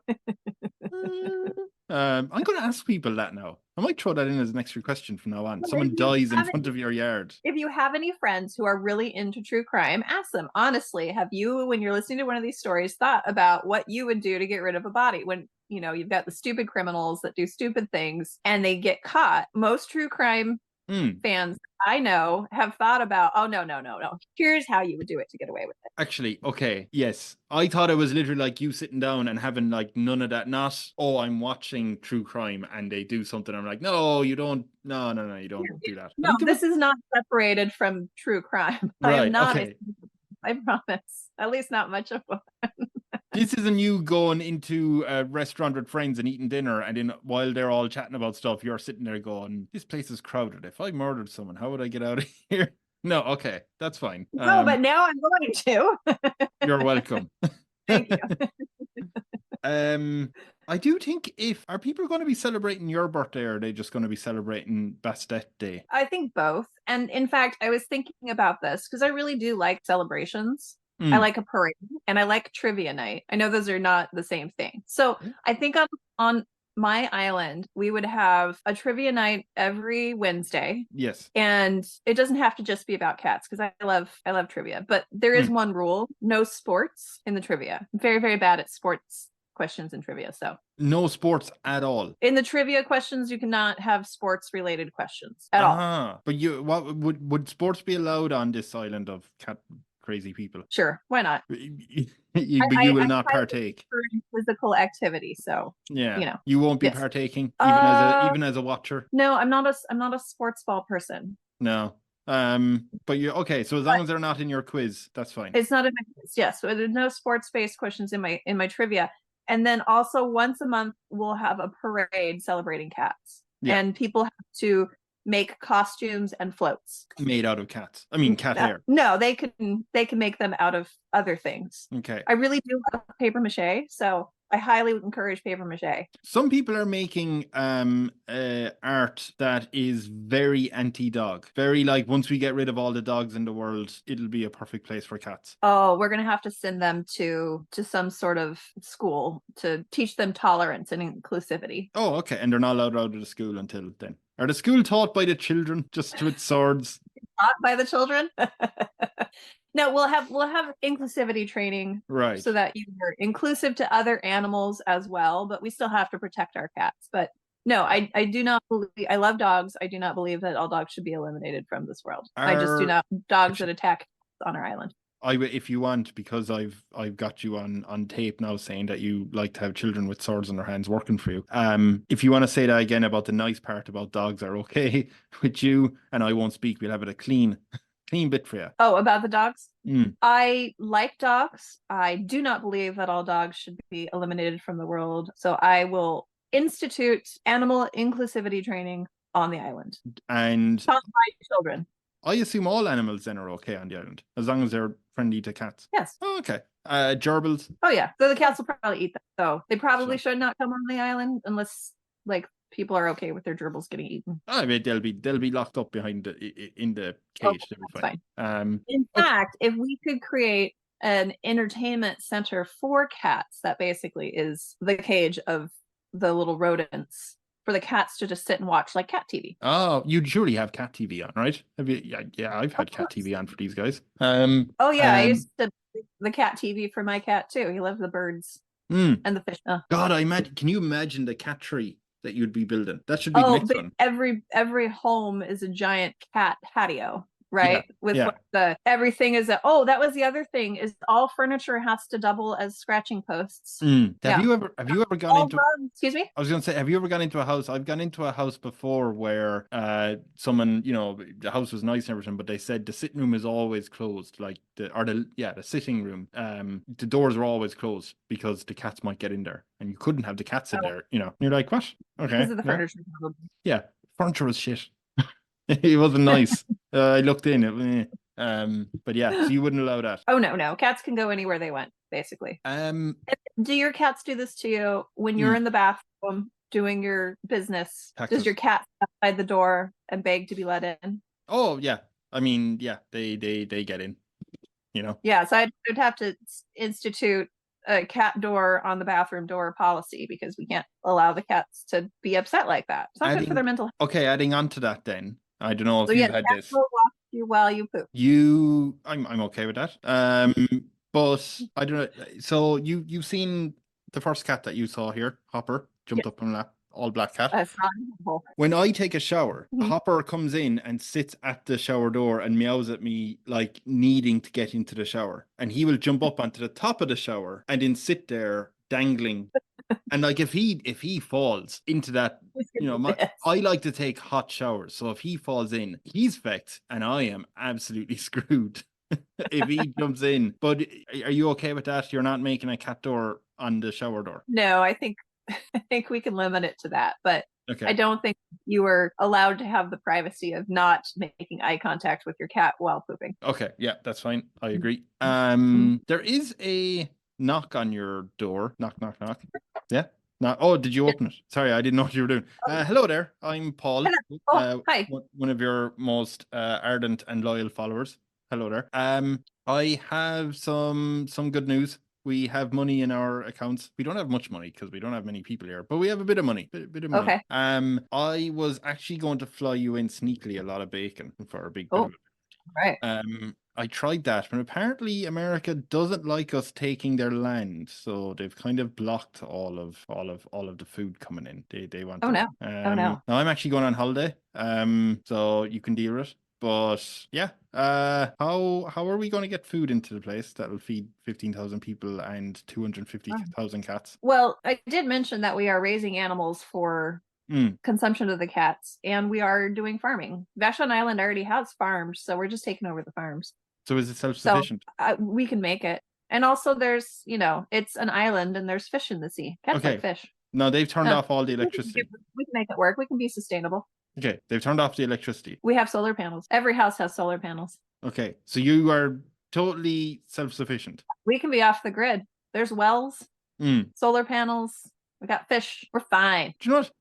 I'm going to ask people that now. I might throw that in as an extra question from now on. Someone dies in front of your yard. If you have any friends who are really into true crime, ask them, honestly, have you, when you're listening to one of these stories, thought about what you would do to get rid of a body? When, you know, you've got the stupid criminals that do stupid things and they get caught. Most true crime fans I know have thought about, oh, no. Here's how you would do it to get away with it. Actually, okay, yes. I thought it was literally like you sitting down and having like none of that. Not, oh, I'm watching true crime and they do something. I'm like, no, you don't. No, you don't do that. No, this is not separated from true crime. Right, I am not. Okay. I promise. At least not much of one. This isn't you going into a restaurant with friends and eating dinner, and then while they're all chatting about stuff, you're sitting there going, this place is crowded. If I murdered someone, how would I get out of here? No, okay, that's fine. No, but now I'm going to. You're welcome. Thank you. I do think are people going to be celebrating your birthday, or are they just going to be celebrating Bastet Day? I think both. And in fact, I was thinking about this because I really do like celebrations. I like a parade and I like trivia night. I know those are not the same thing. So I think on my island, we would have a trivia night every Wednesday. Yes. And it doesn't have to just be about cats because I love trivia. But there is one rule: no sports in the trivia. I'm very, very bad at sports questions and trivia. So no sports at all. In the trivia questions, you cannot have sports related questions at all. But what would sports be allowed on this island of cat crazy people? Sure, why not? You will not partake in physical activity, so yeah, you know, you won't be partaking even as a watcher. No, I'm not a sports ball person. No, but you okay? So as long as they're not in your quiz, that's fine. It's not in my quiz. Yes, so there's no sports based questions in my trivia, and then also once a month we'll have a parade celebrating cats, and people have to make costumes and floats made out of cats. I mean, cat hair. No, they can make them out of other things. Okay. I really do love paper mache, so I highly encourage paper mache. Some people are making art that is very anti-dog. Very like, once we get rid of all the dogs in the world, it'll be a perfect place for cats. Oh, we're gonna have to send them to some sort of school to teach them tolerance and inclusivity. Oh, okay. And they're not allowed out of the school until then. Are the school taught by the children, just with swords? Taught by the children? No, we'll have inclusivity training, right? So that you're inclusive to other animals as well, but we still have to protect our cats. But no, I do not believe. I love dogs. I do not believe that all dogs should be eliminated from this world. I just do not dogs that attack on our island. If you want, because I've got you on tape now saying that you like to have children with swords in their hands working for you. If you want to say that again about the nice part about dogs are okay with you, and I won't speak, we'll have it a clean bit for you. Oh, about the dogs? I like dogs. I do not believe that all dogs should be eliminated from the world. So I will institute animal inclusivity training on the island. And taught by children. I assume all animals then are okay on the island, as long as they're friendly to cats. Yes. Oh, okay. Gerbils. Oh yeah. So the cats will probably eat them. So they probably should not come on the island unless people are okay with their gerbils getting eaten. I mean, they'll be locked up in the cage. Okay, fine. In fact, if we could create an entertainment center for cats, that basically is the cage of the little rodents, for the cats to just sit and watch like cat TV. Oh, you'd surely have cat TV on, right? Have you? Yeah, I've had cat TV on for these guys. I used to the cat TV for my cat too. He loves the birds and the fish. God, can you imagine the cat tree that you'd be building? That should be the next one. Every home is a giant cat patio. Right. Yeah. With everything is that was the other thing is all furniture has to double as scratching posts. Have you ever gone into excuse me? I was gonna say, have you ever gone into a house? I've gone into a house before where someone, the house was nice and everything, but they said the sitting room is always closed, like the sitting room. The doors are always closed because the cats might get in there, and you couldn't have the cats in there. You're like, what? Okay. Because of the furniture. Yeah, furniture was shit. It wasn't nice. I looked in. But yeah, so you wouldn't allow that. Oh no, cats can go anywhere they want, basically. Do your cats do this to you when you're in the bathroom doing your business? Does your cat outside the door and beg to be let in? Oh yeah, I mean, yeah, they get in. Yeah, so I'd have to institute a cat door on the bathroom door policy because we can't allow the cats to be upset like that. It's not good for their mental health. Okay, adding on to that then. I don't know if you've had this. Will walk you while you poop. I'm okay with that. But I don't know. So you've seen the first cat that you saw here, Hopper, jumped up on a lap, all black cat. That's not when I take a shower, Hopper comes in and sits at the shower door and meows at me like needing to get into the shower. And he will jump up onto the top of the shower and then sit there dangling. And like if he falls into that, I like to take hot showers. So if he falls in, he's fecked and I am absolutely screwed if he jumps in. But are you okay with that? You're not making a cat door on the shower door? No, I think we can limit it to that. But I don't think you are allowed to have the privacy of not making eye contact with your cat while pooping. Okay, yeah, that's fine. I agree. There is a knock on your door. Knock, knock, knock. Yeah. Oh, did you open it? Sorry, I didn't know what you were doing. Hello there. I'm Paul. Hi. One of your most ardent and loyal followers. Hello there. I have some good news. We have money in our accounts. We don't have much money because we don't have many people here, but we have a bit of money. Bit of money. Okay. I was actually going to fly you in sneakily a lot of bacon for a big bit of it. Right. I tried that, but apparently America doesn't like us taking their land, so they've kind of blocked all of the food coming in. They want. Oh no! Now I'm actually going on holiday. So you can deal with it. But yeah, how are we going to get food into the place that will feed 15,000 people and 250,000 cats? Well, I did mention that we are raising animals for consumption of the cats, and we are doing farming. Vashon Island already has farms, so we're just taking over the farms. So is it self-sufficient? So we can make it. And also there's, it's an island and there's fish in the sea. Cats like fish. No, they've turned off all the electricity. We can make it work. We can be sustainable. Okay, they've turned off the electricity. We have solar panels. Every house has solar panels. Okay, so you are totally self-sufficient. We can be off the grid. There's wells, solar panels. We got fish. We're fine. Do you know what?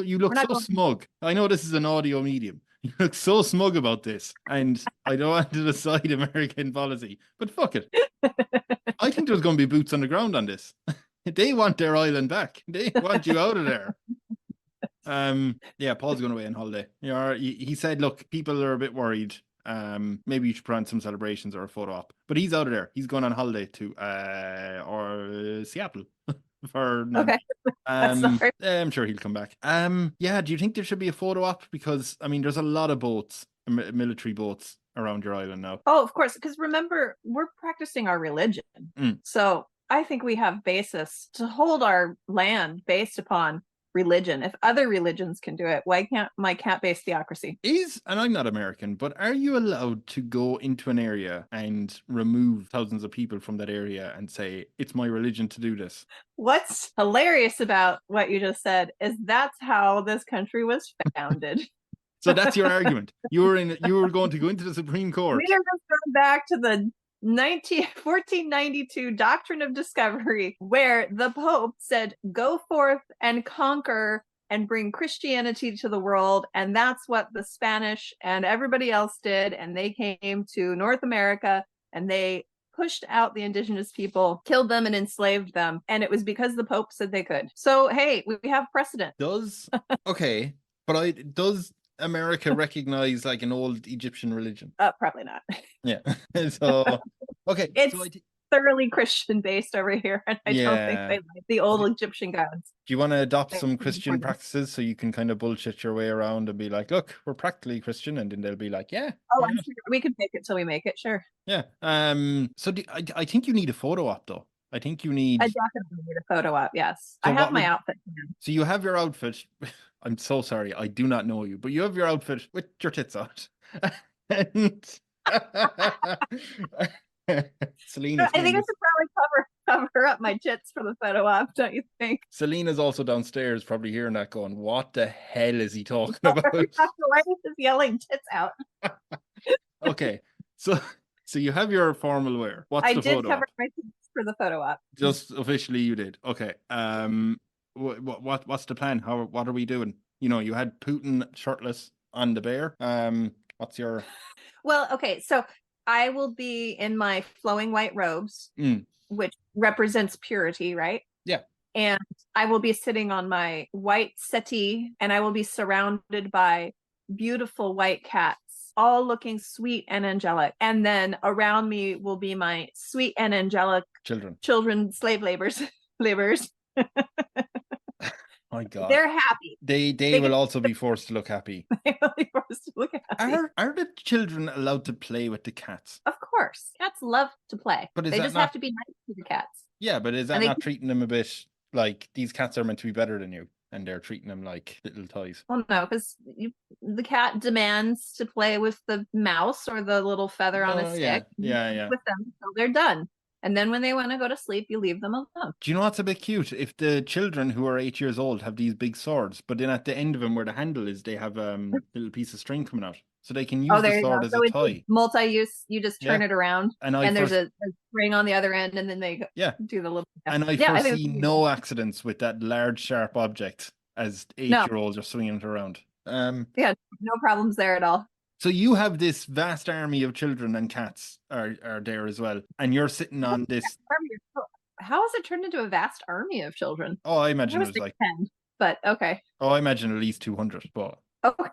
You look so smug. I know this is an audio medium. You look so smug about this, and I don't want to decide American policy, but fuck it. I think there's going to be boots on the ground on this. They want their island back. They want you out of there. Yeah, Paul's going away on holiday. He said, look, people are a bit worried. Maybe you should put on some celebrations or a photo op. But he's out of there. He's going on holiday to Seattle. I'm sure he'll come back. Yeah, do you think there should be a photo op? Because there's a lot of boats, military boats around your island now. Oh, of course, because remember, we're practicing our religion. So I think we have basis to hold our land based upon religion. If other religions can do it, why can't my cat-based theocracy? And I'm not American, but are you allowed to go into an area and remove thousands of people from that area and say, it's my religion to do this? What's hilarious about what you just said is that's how this country was founded. So that's your argument. You were going to go into the Supreme Court. We are just going back to the 1492 Doctrine of Discovery, where the Pope said, go forth and conquer and bring Christianity to the world. And that's what the Spanish and everybody else did. And they came to North America and they pushed out the indigenous people, killed them and enslaved them. And it was because the Pope said they could. So, hey, we have precedent. Does America recognize like an old Egyptian religion? Probably not. Yeah. So okay. thoroughly Christian based over here, and I don't think they like the old Egyptian gods. Do you want to adopt some Christian practices so you can kind of bullshit your way around and be like, look, we're practically Christian, and then they'll be like, yeah. Oh, I'm sure we can fake it till we make it, sure. Yeah. So I think you need a photo op though. I think you need. I definitely need a photo op. Yes, so I have my outfit. So you have your outfit. I'm so sorry, I do not know you, but you have your outfit with your tits out. And Selena, I think I should probably cover up my tits for the photo op, don't you think? Selena's also downstairs, probably hearing that, going, "What the hell is he talking about?" Why is he yelling tits out? Okay, so you have your formal wear. What's the photo op? I did cover my tits for the photo op. Just officially, you did. Okay. What's the plan? What are we doing? You know, you had Putin shirtless on the bear. What's your? Well, okay, so I will be in my flowing white robes, which represents purity, right? Yeah. And I will be sitting on my white settee, and I will be surrounded by beautiful white cats, all looking sweet and angelic. And then around me will be my sweet and angelic children, slave laborers. My God, they're happy. They will also be forced to look happy. They will be forced to look happy. Are the children allowed to play with the cats? Of course, cats love to play, but they just have to be nice to the cats. Yeah, but is that not treating them a bit like these cats are meant to be better than you, and they're treating them like little toys? Well, no, because the cat demands to play with the mouse or the little feather on a stick. Yeah. With them, so they're done. And then when they want to go to sleep, you leave them alone. Do you know what's a bit cute? If the children who are 8 years old have these big swords, but then at the end of them where the handle is, they have a little piece of string coming out. So they can use the sword as a toy. Multi-use, you just turn it around, and there's a string on the other end, and then they do the little... And I foresee no accidents with that large, sharp object as 8-year-olds are swinging it around. Yeah, no problems there at all. So you have this vast army of children and cats are there as well, and you're sitting on this. How has it turned into a vast army of children? Oh, I imagine it was like 10, but okay. Oh, I imagine at least 200. But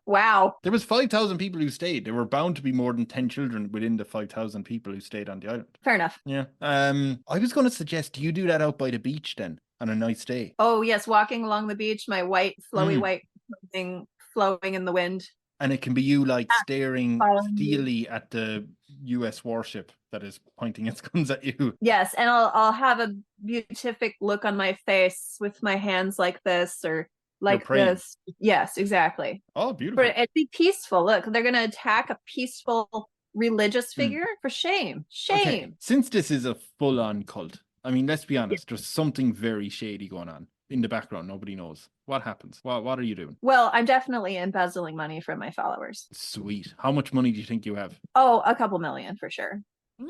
wow, there was 5,000 people who stayed. There were bound to be more than 10 children within the 5,000 people who stayed on the island. Fair enough. Yeah. I was going to suggest you do that out by the beach then on a nice day. Oh yes, walking along the beach, my white flowy white thing flowing in the wind. And it can be you like staring steely at the US warship that is pointing its guns at you. Yes, and I'll have a beatific look on my face with my hands like this or like this. Yes, exactly. Oh, beautiful. But it'd be peaceful. Look, they're going to attack a peaceful religious figure for shame. Shame. Okay. Since this is a full-on cult, I mean, let's be honest, there's something very shady going on. In the background, nobody knows what happens. What are you doing? Well, I'm definitely embezzling money from my followers. Sweet. How much money do you think you have? Oh, a couple million for sure.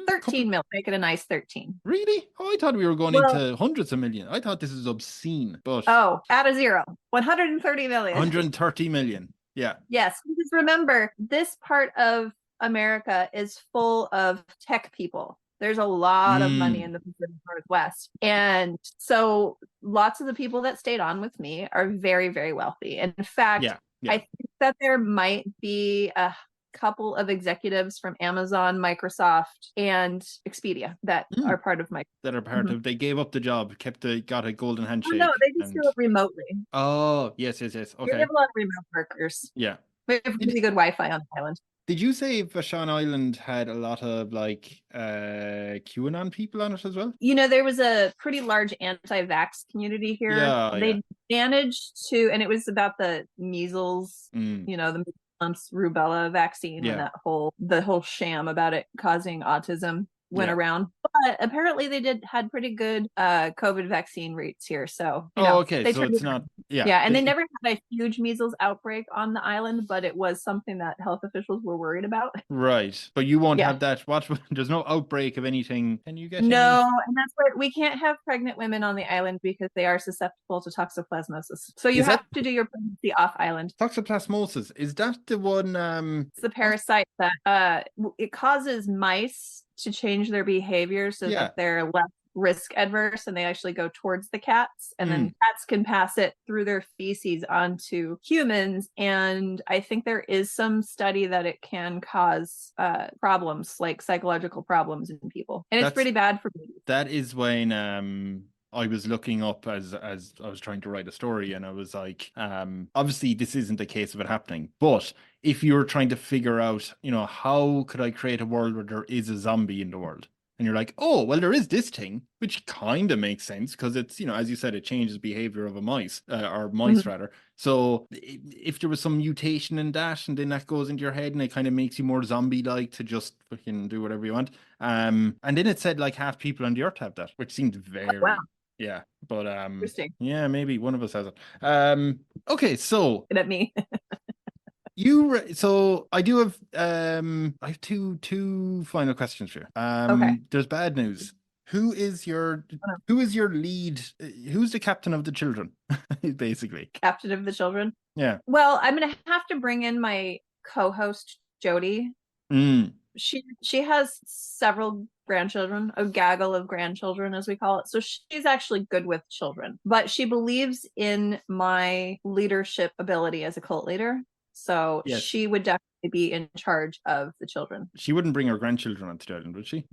13 mil. Make it a nice 13. Really? Oh, I thought we were going into hundreds of million. I thought this is obscene. But add a zero. 130 million. 130 million. Yeah. Yes. Because remember, this part of America is full of tech people. There's a lot of money in the Pacific Northwest. And so lots of the people that stayed on with me are very, very wealthy. In fact, I think that there might be a couple of executives from Amazon, Microsoft, and Expedia that are part of Microsoft. They gave up the job, got a golden handshake. Oh, no, they just do it remotely. Oh, yes. Okay. We have a lot of remote workers. Yeah. We have really good Wi-Fi on the island. Did you say Vashon Island had a lot of like QAnon people on it as well? You know, there was a pretty large anti-vax community here. They managed to, and it was about the measles, you know, the mumps, rubella vaccine, and the whole sham about it causing autism went around. But apparently they had pretty good COVID vaccine rates here. So okay, so it's not and they never had a huge measles outbreak on the island, but it was something that health officials were worried about. Right, but you won't have that. There's no outbreak of anything. Can you get and that's why we can't have pregnant women on the island because they are susceptible to toxoplasmosis. So you have to do your pregnancy off island. Toxoplasmosis, is that the one? It's the parasite that it causes mice to change their behavior so that they're less risk adverse and they actually go towards the cats, and then cats can pass it through their feces onto humans. And I think there is some study that it can cause problems, like psychological problems in people, and it's pretty bad for babies. That is when I was looking up as I was trying to write a story, and I was like, obviously this isn't the case of it happening, but if you're trying to figure out, how could I create a world where there is a zombie in the world? And you're like, oh, well, there is this thing, which kind of makes sense because it's, as you said, it changes behavior of a mice, or mice rather. So if there was some mutation in that, and then that goes into your head and it kind of makes you more zombie-like to just fucking do whatever you want. And then it said like half people on the earth have that, which seemed very... wow. Yeah, but Interesting. Yeah, maybe one of us has it. Okay, so at me. So I do have I have two final questions for you. Okay. There's bad news. Who is your lead? Who's the captain of the children? Basically. Captain of the children? Yeah. Well, I'm gonna have to bring in my co-host Jody. She has several grandchildren, a gaggle of grandchildren, as we call it. So she's actually good with children, but she believes in my leadership ability as a cult leader. So she would definitely be in charge of the children. She wouldn't bring her grandchildren onto the island, would she?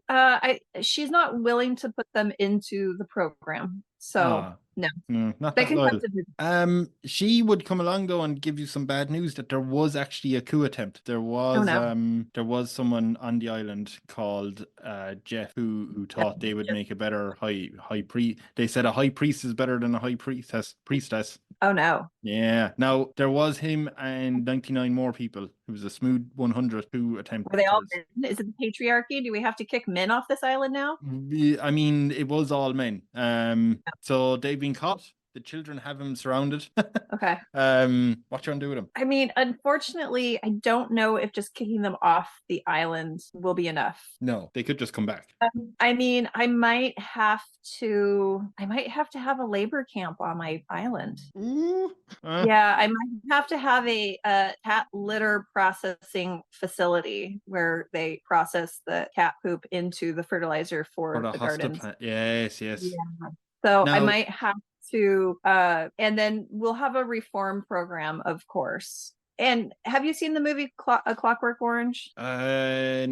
She's not willing to put them into the program. So no, not that loyal. She would come along though and give you some bad news that there was actually a coup attempt. There was there was someone on the island called Jeff who thought they would make a better high priest. They said a high priest is better than a high priestess. Oh no. Yeah. Now there was him and 99 more people. It was a smooth 100 who attempted. Were they all men? Is it the patriarchy? Do we have to kick men off this island now? I mean, it was all men. So they've been caught. The children have him surrounded. Okay. What you want to do with him? I mean, unfortunately, I don't know if just kicking them off the island will be enough. No, they could just come back. I mean, I might have to have a labor camp on my island. Yeah, I might have to have a cat litter processing facility where they process the cat poop into the fertilizer for the gardens. Yes. Yeah. So now, I might have to, and then we'll have a reform program, of course. And have you seen the movie A Clockwork Orange? No. They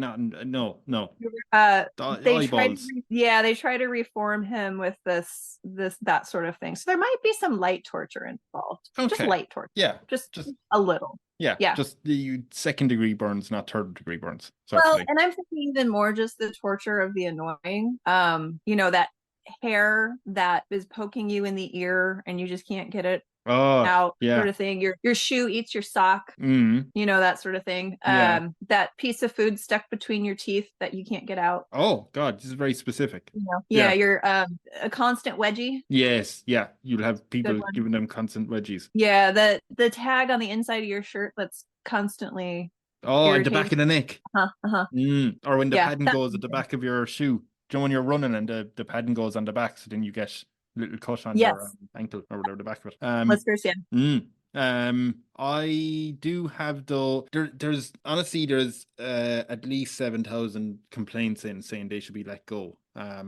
try to reform him with that sort of thing. So there might be some light torture involved. Okay. Just light torture. Yeah. Just a little. Yeah. Just the second degree burns, not third degree burns. Well, and I'm thinking even more just the torture of the annoying. That hair that is poking you in the ear and you just can't get it out, sort of thing. Your shoe eats your sock, that sort of thing. That piece of food stuck between your teeth that you can't get out. Oh God, this is very specific. You're a constant wedgie. Yes, you'll have people giving them constant wedgies. Yeah, the tag on the inside of your shirt that's constantly at the back of the neck. Or when the padding goes at the back of your shoe. Do you know when you're running and the padding goes on the back, so then you get a little cut on your ankle or whatever, the back of it. Blisters, I do have though. There's at least 7,000 complaints in saying they should be let go. A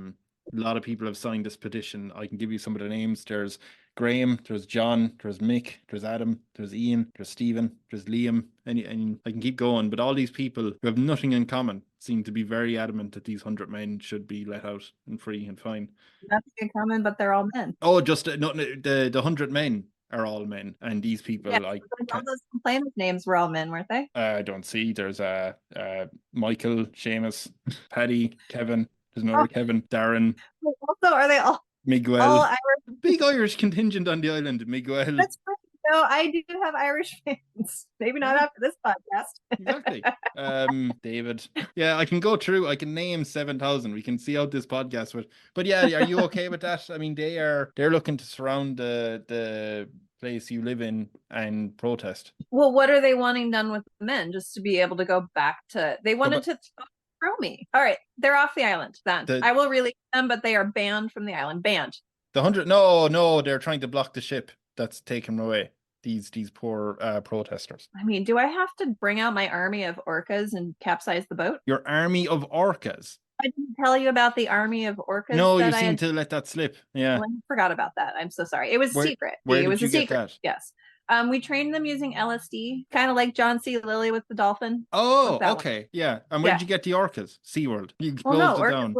lot of people have signed this petition. I can give you some of the names. There's Graham, there's John, there's Mick, there's Adam, there's Ian, there's Stephen, there's Liam, and I can keep going. But all these people who have nothing in common seem to be very adamant that these 100 men should be let out and free and fine. Nothing in common, but they're all men. Oh, just the 100 men are all men, and these people all those complainant names were all men, weren't they? I don't see. There's Michael, Seamus, Paddy, Kevin. There's another Kevin, Darren. Also, are they all Miguel? All Irish? Big Irish contingent on the island. Miguel. That's right. No, I do have Irish fans. Maybe not after this podcast. Exactly. David. Yeah, I can go through. I can name 7,000. We can see out this podcast with. But yeah, are you okay with that? I mean, they're looking to surround the place you live in and protest. Well, what are they wanting done with the men? Just to be able to go back to. They wanted to throw me. All right, they're off the island. Then I will release them, but they are banned from the island. Banned. The 100. No, they're trying to block the ship that's taken away. These poor protesters. I mean, do I have to bring out my army of orcas and capsize the boat? Your army of orcas? I didn't tell you about the army of orcas. No, you that seem to let that slip. Yeah. I forgot about that. I'm so sorry. It was secret. Where it was did you a secret. get that? Yes. We trained them using LSD, kind of like John C. Lilly with the dolphin. Oh, okay. Yeah. And where did you get the orcas? SeaWorld. You closed it down.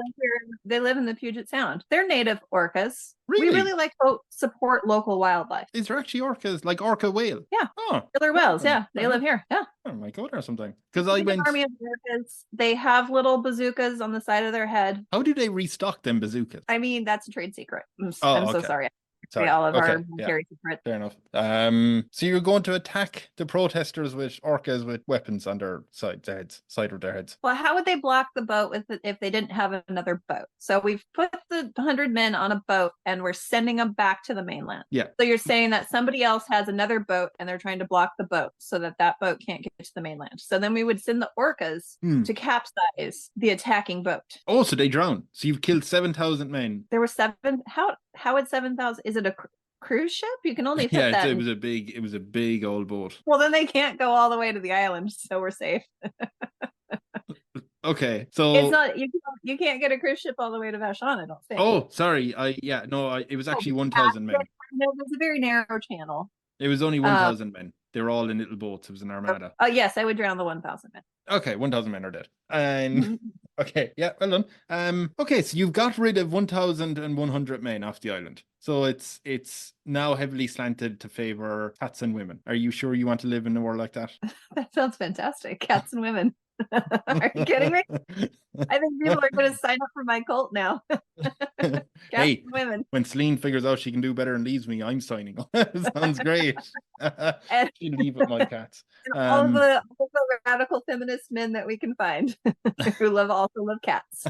They live in the Puget Sound. They're native orcas. Really? We really like to support local wildlife. Is there actually orcas, like orca whale? Yeah. Oh. Killer whales. Yeah. They live here. Yeah. I might go there sometime. Because I went. Army of orcas. They have little bazookas on the side of their head. How do they restock them bazookas? I mean, that's a trade secret. I'm so sorry. Sorry. All of our military secrets. Fair enough. So you're going to attack the protesters with orcas with weapons on their side of their heads. Well, how would they block the boat if they didn't have another boat? So we've put the 100 men on a boat and we're sending them back to the mainland. Yeah. So you're saying that somebody else has another boat and they're trying to block the boat so that boat can't get to the mainland. So then we would send the orcas to capsize the attacking boat. Oh, so they drown. So you've killed 7,000 men. There were 7. How would 7,000? Is it a cruise ship? You can only fit that. It was a big old boat. Well, then they can't go all the way to the island, so we're safe. Okay, so it's not you can't get a cruise ship all the way to Vashon, I don't think. Oh, sorry. It was actually 1,000 men. No, it was a very narrow channel. It was only 1,000 men. They were all in little boats. It was an armada. Oh, yes, I would drown the 1,000 men. Okay, 1,000 men are dead. And okay, yeah, well done. Okay, so you've got rid of 1,100 men off the island. So it's now heavily slanted to favor cats and women. Are you sure you want to live in a world like that? That sounds fantastic. Cats and women. Are you kidding me? I think people are going to sign up for my cult now. Hey, and women. When Celine figures out she can do better and leaves me, I'm signing up. Sounds great. She'll leave with my cats. All the radical feminist men that we can find who also love cats.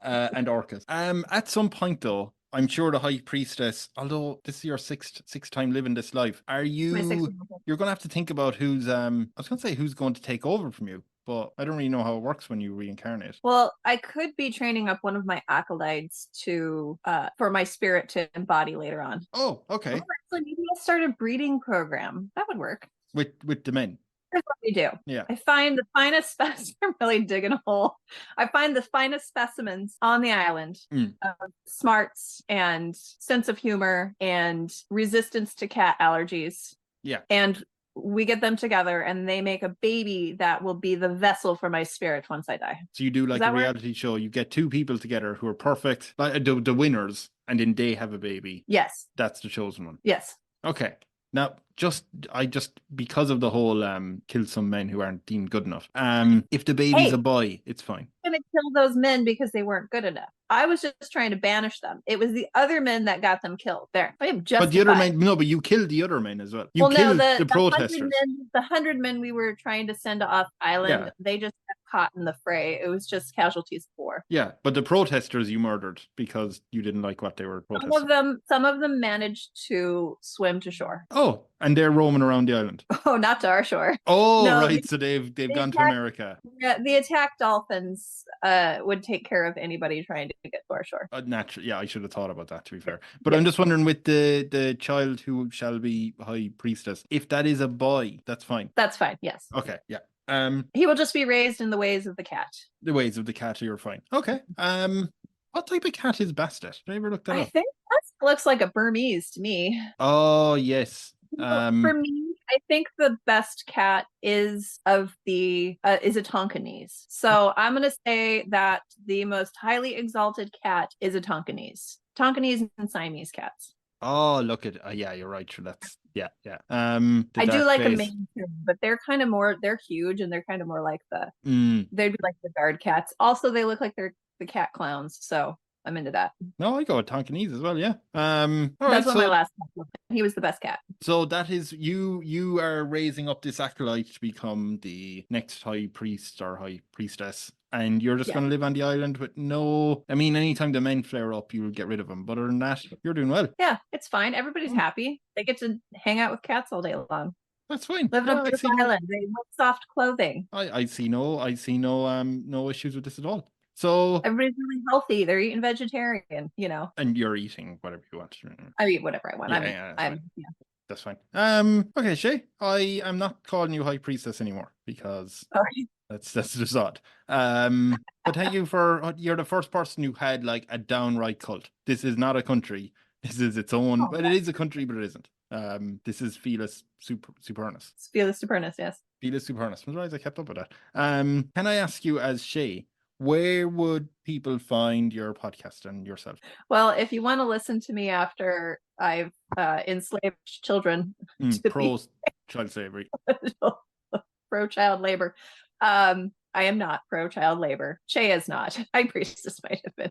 And orcas. At some point though, I'm sure the High Priestess, although this is your sixth time living this life, you're going to have to think about who's going to take over from you. But I don't really know how it works when you reincarnate. Well, I could be training up one of my acolytes for my spirit to embody later on. Oh, okay. Actually, maybe I'll start a breeding program. That would work. With the men. Here's what we do. Yeah. I find the finest I'm really digging a hole. I find the finest specimens on the island of smarts and sense of humor and resistance to cat allergies. Yeah. And we get them together and they make a baby that will be the vessel for my spirit once I die. So you do like a reality show. You get two people together who are perfect, like the winners, and then they have a baby. Yes. That's the chosen one. Yes. Okay. Now, I just because of the whole kill some men who aren't deemed good enough. If the baby's a boy, it's fine. I'm gonna kill those men because they weren't good enough. I was just trying to banish them. It was the other men that got them killed. There, I am justified. But the other men, no, but you killed the other men as well. You killed the protesters. The 100 men we were trying to send off island, they just got caught in the fray. It was just casualties of war. Yeah, but the protesters you murdered because you didn't like what they were protesting. Some of them managed to swim to shore. Oh, and they're roaming around the island. Oh, not to our shore. Oh, no, right. So they've gone to America. Yeah, the attack dolphins would take care of anybody trying to get to our shore. Naturally, yeah, I should have thought about that, to be fair. But I'm just wondering, with the child who shall be High Priestess, if that is a boy, that's fine. That's fine. Yes. Okay. Yeah. He will just be raised in the ways of the cat. The ways of the cat, you're fine. Okay. What type of cat is Bastet? Did I ever look that up? I think that looks like a Burmese to me. Oh yes. For me, I think the best cat is a Tonkinese. So I'm gonna say that the most highly exalted cat is a Tonkinese. Tonkinese and Siamese cats. Oh, look at yeah, you're right. Sure, that's yeah. I do like a Maine too, but they're huge and they're kind of more like they'd be like the guard cats. Also, they look like they're the cat clowns, so I'm into that. No, I go with Tonkinese as well, yeah. That's my last cat. He was the best cat. So that is you are raising up this acolyte to become the next high priest or high priestess. And you're just going to live on the island with anytime the men flare up, you'll get rid of them. But other than that, you're doing well. Yeah, it's fine. Everybody's happy. They get to hang out with cats all day long. That's fine. Live on a beautiful island. They wear soft clothing. I see no issues with this at all. So everybody's really healthy. They're eating vegetarian, And you're eating whatever you want. I eat whatever I want. That's fine. Okay, Shea, I am not calling you High Priestess anymore because That's just odd. But thank you you're the first person who had like a downright cult. This is not a country. This is its own, but it is a country, but it isn't. This is Felis Supernus. It's Felis Supernus, yes. Felis Supernus. I'm surprised I kept up with that. Can I ask you, as Shea, where would people find your podcast and yourself? Well, if you want to listen to me after I've enslaved children, pro child slavery, pro child labor, I am not pro child labor. Shea is not. Priestess might have been.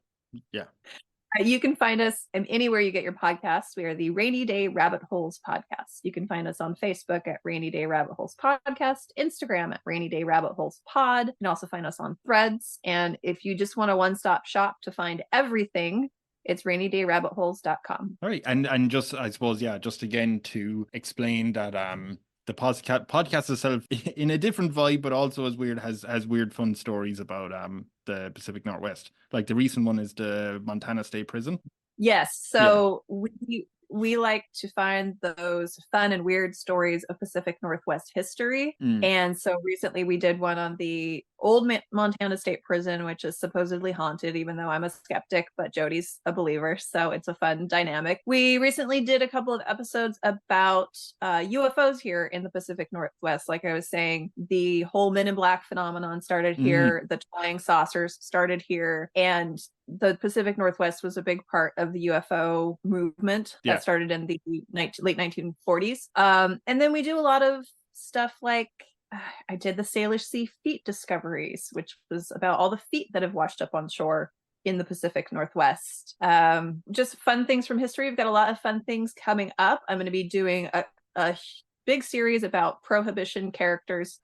Yeah. You can find us anywhere you get your podcasts. We are the Rainy Day Rabbit Holes podcast. You can find us on Facebook at Rainy Day Rabbit Holes Podcast, Instagram at Rainy Day Rabbit Holes Pod. You can also find us on Threads. And if you just want a one-stop shop to find everything, it's rainydayrabbitholes.com. All right. And just, I suppose, yeah, just again to explain that the podcast itself, in a different vibe, but also as weird, has weird fun stories about the Pacific Northwest. Like the recent one is the Montana State Prison. Yes. So we like to find those fun and weird stories of Pacific Northwest history. And so recently we did one on the old Montana State Prison, which is supposedly haunted, even though I'm a skeptic, but Jody's a believer. So it's a fun dynamic. We recently did a couple of episodes about UFOs here in the Pacific Northwest. Like I was saying, the whole Men in Black phenomenon started here. The flying saucers started here. And the Pacific Northwest was a big part of the UFO movement that started in the late 1940s. And then we do a lot of stuff like I did the Salish Sea feet discoveries, which was about all the feet that have washed up on shore in the Pacific Northwest. Just fun things from history. We've got a lot of fun things coming up. I'm going to be doing a big series about Prohibition characters.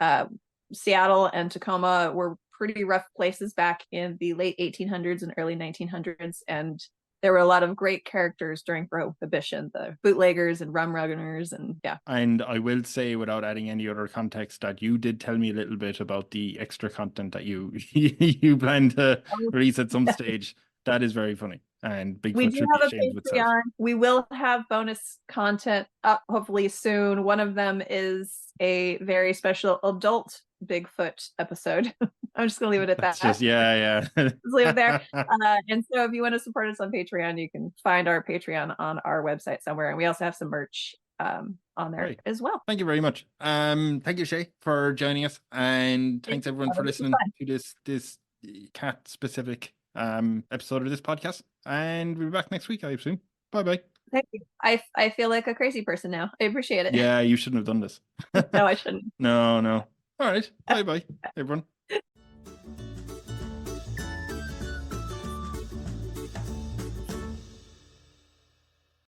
Seattle and Tacoma were pretty rough places back in the late 1800s and early 1900s, and there were a lot of great characters during Prohibition, the bootleggers and rum runners, and yeah. And I will say, without adding any other context, that you did tell me a little bit about the extra content that you you plan to release at some stage. That is very funny. And Bigfoot we do have a Patreon. We will have bonus content up hopefully soon. One of them is a very special adult Bigfoot episode. I'm just gonna leave it at that. Just just leave it there. And so if you want to support us on Patreon, you can find our Patreon on our website somewhere, and we also have some merch on there as well. Thank you very much. Thank you, Shea, for joining us, and thanks everyone for listening to this cat specific episode of this podcast. And we'll be back next week, I assume. Bye. Thank you. I feel like a crazy person now. I appreciate it. Yeah, you shouldn't have done this. No, I shouldn't. No. All right. Bye, everyone.